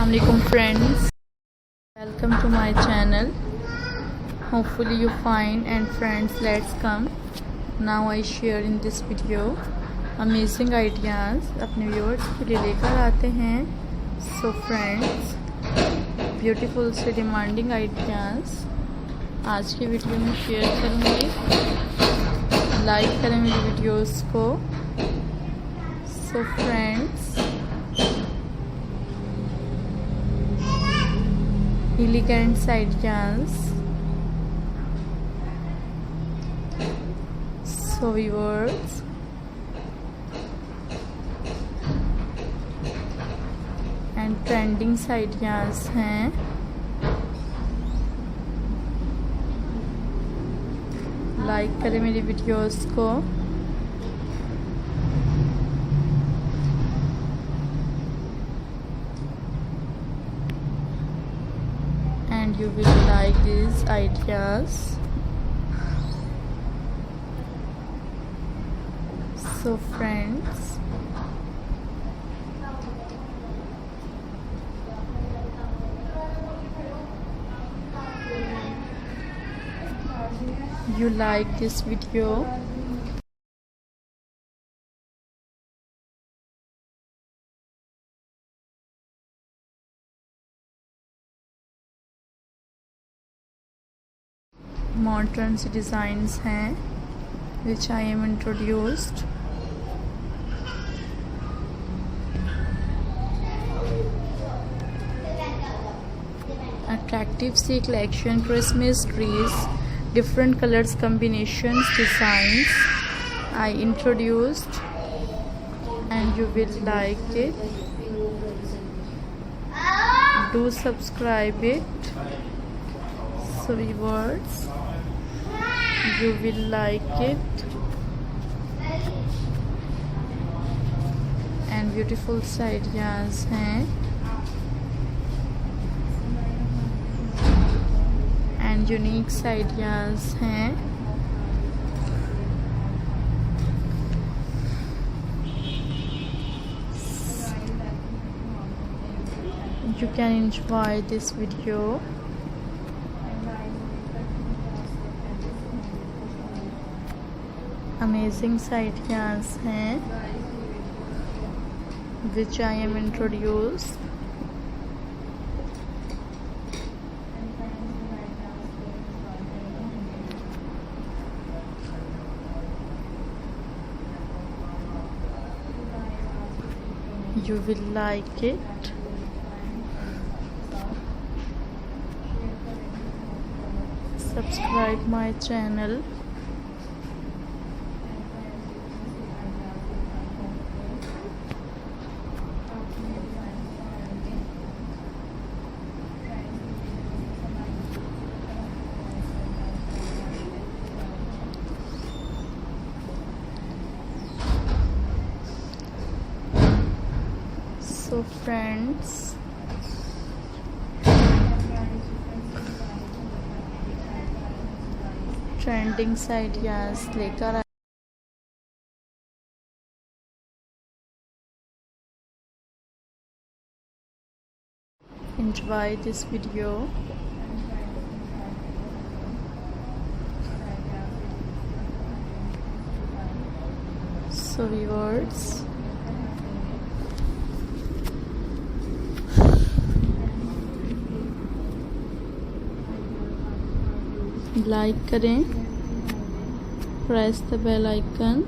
Assalamualaikum friends, welcome to my channel. Hopefully you fine and friends, let's come. Now I share in this video amazing ideas अपने viewers के लिए लेकर आते हैं. So friends, beautiful से demanding ideas आज की वीडियो में शेयर करूँगी. लाइक करें मेरी वीडियोस को. So friends, elegant ideas. So viewers, and trending ideas हैं. लाइक करें मेरी वीडियोस को. And you will like these ideas. So friends, you like this video. Modern designs हैं which I am introduced. Attractive see collection, Christmas trees, different colors combinations, designs I introduced and you will like it. Do subscribe it. So viewers, you will like it. And beautiful ideas हैं. And unique ideas हैं. You can enjoy this video. Amazing ideas हैं which I am introduced. You will like it. Subscribe my channel. So friends, trending ideas लेकर enjoy this video. So viewers, like करें, press the bell icon.